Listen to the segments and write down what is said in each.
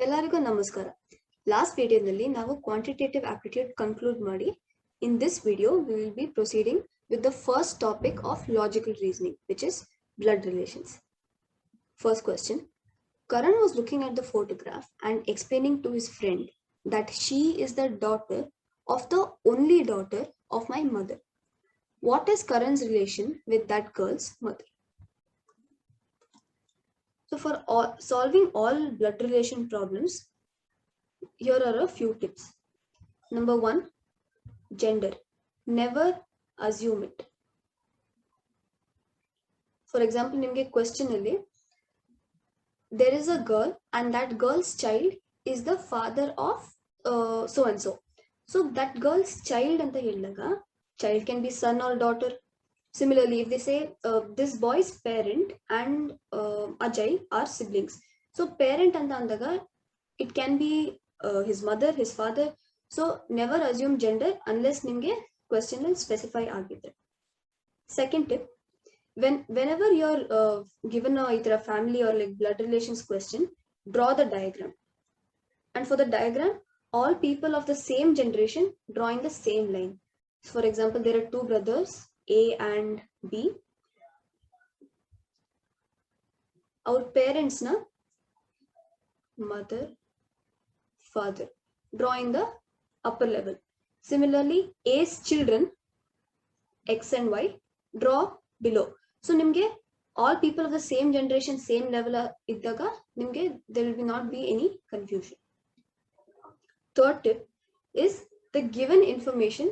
ಎಲ್ಲರಿಗೂ ನಮಸ್ಕಾರ. Last video ನಲ್ಲಿ ನಾವು quantitative aptitude conclude ಮಾಡಿ. In this video we will be proceeding with the first topic of logical reasoning, which is blood relations. First question. Karan was looking at the photograph and explaining to his friend that she is the daughter of the only daughter of my mother. What is Karan's relation with that girl's mother? So for solving all blood relation problems, here are a few tips. Number 1, gender. Never assume it. For example, nimge question alli, there is a girl and that girl's child is the father of so and so. So that girl's child anta helaga, child can be son or daughter. Similarly, if they say this boy's parent and Ajay are siblings. So parent anta andaga, it can be his mother, his father. So never assume gender unless nimge question will specify agide. Second tip, whenever you're given a family or like blood relations question, draw the diagram. And for the diagram, all people of the same generation drawing the same line. So for example, there are two brothers, A and B. Our parents na mother, father, drawing the upper level. Similarly, A's children X and Y draw below. So nimge all people of the same generation, same level iddaga nimge there will not be any confusion. Third tip is the given information,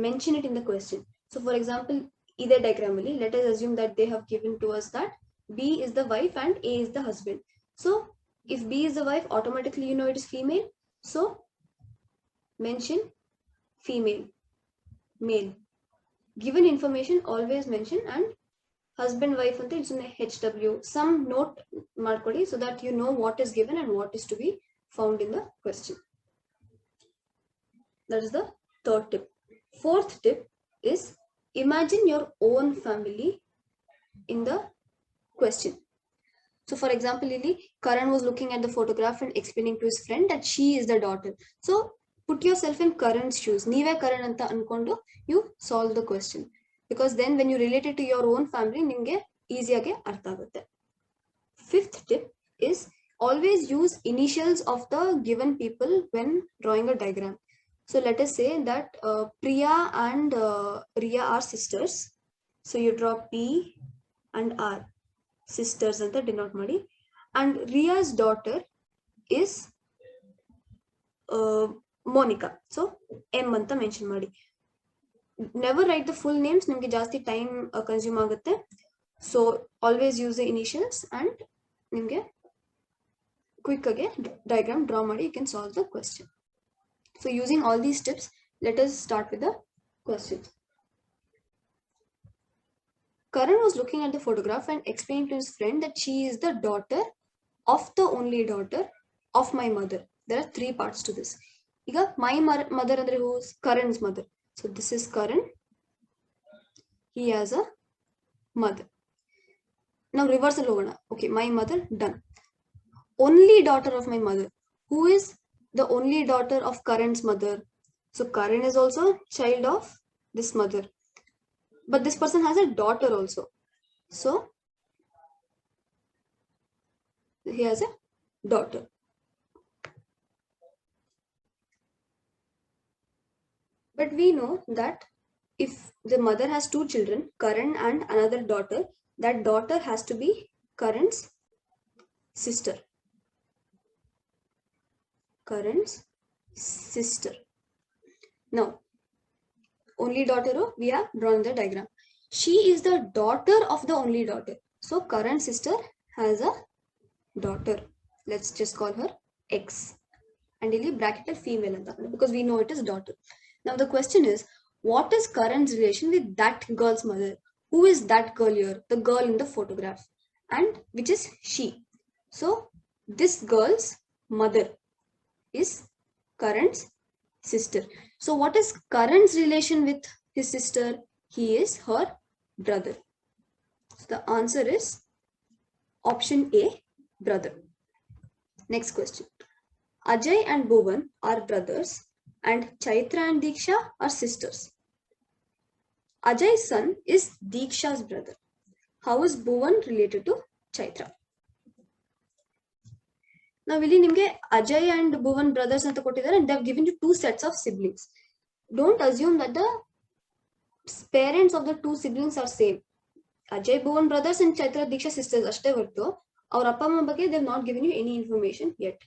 mention it in the question. So for example, either diagram, let us assume that they have given to us that B is the wife and A is the husband. So if B is the wife, automatically you know it is female. So mention female, male. Given information always mention, and husband wife ante it's HW. Some note ಮಾಡ್ಕೊಳ್ಳಿ so that you know what is given and what is to be found in the question. That is the third tip. Fourth tip is imagine your own family in the question. So for example, Karan was looking at the photograph and explaining to his friend that she is the daughter. So put yourself in Karan's shoes. Neeve Karan anta ankondo you solve the question, because then when you relate it to your own family, nimge easy age artha agutte. Fifth tip is always use initials of the given people when drawing a diagram. So let us say that Priya and Riya are sisters. So you draw P and R, sisters anta denote ಮಾಡಿ. And Riya's daughter is Monica. So M anta mention ಮಾಡಿ. Never write the full names, nimge ಜಾಸ್ತಿ time consume ಆಗುತ್ತೆ. So always use the initials and nimge quick age diagram draw ಮಾಡಿ you can solve the question. So using all these tips, let us start with the questions. Karan was looking at the photograph and explaining to his friend that she is the daughter of the only daughter of my mother. There are three parts to this. Iga my mother andre who is Karan's mother. So this is Karan. He has a mother. Now reversal over. Okay, my mother, done. Only daughter of my mother. Who is the only daughter of Karan's mother? So Karan is also child of this mother, but this person has a daughter also. So he has a daughter. But we know that if the mother has two children, Karan and another daughter, that daughter has to be Karan's sister. Karan's sister. Now, only daughter, we have drawn the diagram. She is the daughter of the only daughter. So Karan's sister has a daughter. Let's just call her X. And ಇಲ್ಲಿ bracket female anta, because we know it is daughter. Now the question is, what is Karan's relation with that girl's mother? Who is that girl here? The girl in the photograph, and which is she. So this girl's mother is Karan's sister. So what is Karan's relation with his sister? He is her brother. So the answer is option A, brother. Next question. Ajay and Bhuvan are brothers and Chaitra and Diksha are sisters. Ajay's son is Diksha's brother. How is Bhuvan related to Chaitra? Now ಇಲ್ಲಿ ನಿಮಗೆ Ajay and Bhuvan brothers ಅಂತ ಕೊಟ್ಟಿದ್ದಾರೆ and they have given you two sets of siblings. Don't assume that the parents of the two siblings are same. Ajay Bhuvan brothers and Chaitra Diksha sisters ಅಷ್ಟೇ ಹೊರತು ಅವ್ರ ಅಪ್ಪ ಅಮ್ಮ ಬಗ್ಗೆ they have not given you any information yet.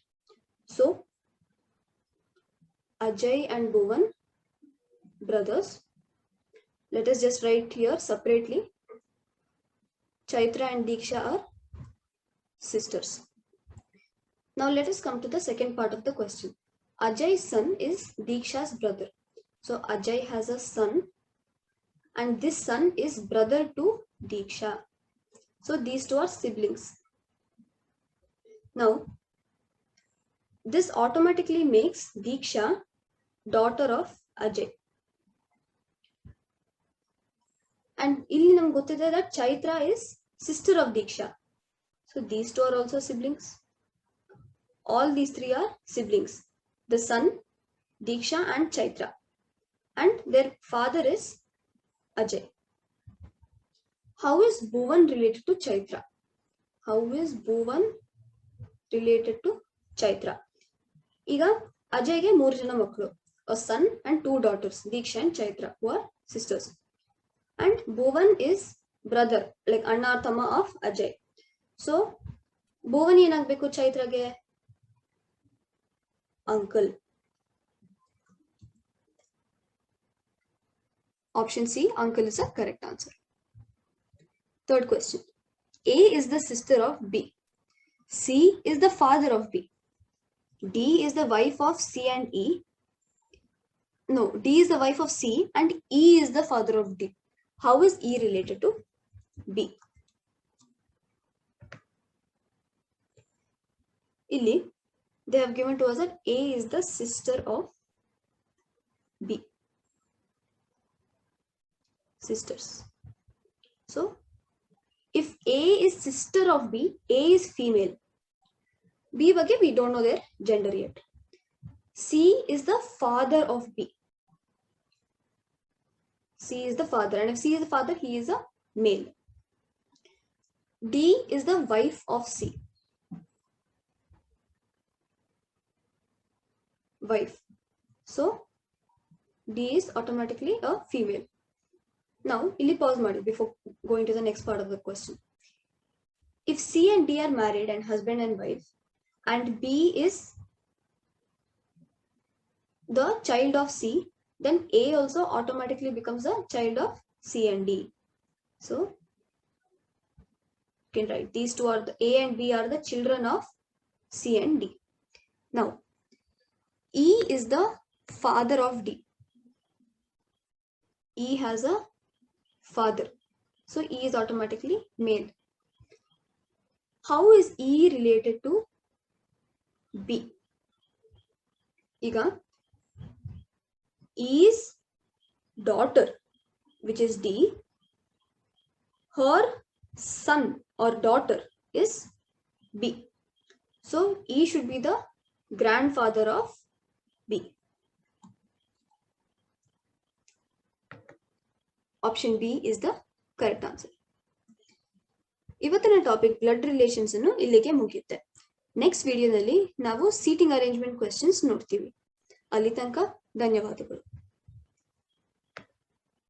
So Ajay and Bhuvan brothers. Let us just write here separately. Chaitra and Diksha are sisters. Now let us come to the second part of the question. Ajay's son is Diksha's brother. So Ajay has a son and this son is brother to Diksha. So these two are siblings. Now this automatically makes Diksha daughter of Ajay. And ಇಲ್ಲಿ ನಮ್ಗೆ ಗೊತ್ತಿದೆ that Chaitra is sister of Diksha. So these two are also siblings. All these three are siblings. The son, Diksha and Chaitra. And their father is Ajay. How is Bhuvan related to Chaitra? How is Bhuvan related to Chaitra? ಈಗ ಅಜಯ್ಗೆ 3 ಜನ ಮಕ್ಕಳು. A son and 2 daughters, Diksha and Chaitra, who are sisters. And Bhuvan is brother, like Anna or Tama of Ajay. So Bhuvan ಏನಾಗಬೇಕು ಚೈತ್ರಗೆ? Uncle. Option C, uncle is a correct answer. Third question. A is the sister of B. C is the father of B. D is the wife of C and E. No, D is the wife of C and E is the father of D. How is E related to B? Illi, they have given to us that A is the sister of B. Sisters. So, if A is sister of B, A is female. B ಬಗ್ಗೆ we don't know their gender yet. C is the father of B. C is the father, and if C is the father, he is a male. D is the wife of C. Wife. So D is automatically a female. Now, illi pause ಮಾಡಿ before going to the next part of the question. If C and D are married and husband and wife, and B is the child of C, then A also automatically becomes a child of C and D. So you can write these two are the A and B are the children of C and D. Now E is the father of D. E has a father, so E is automatically male. How is E related to B? Iga E's daughter, which is D, her son or daughter is B. So E should be the grandfather of B. Option B is the correct answer. ಇವತ್ತಿನ topic blood relations ಅನ್ನು ಇಲ್ಲಿಗೆ ಮುಗಿಯುತ್ತೆ. Next ವಿಡಿಯೋದಲ್ಲಿ ನಾವು seating arrangement questions ನೋಡ್ತೀವಿ. ಅಲ್ಲಿ ತನಕ ಧನ್ಯವಾದಗಳು.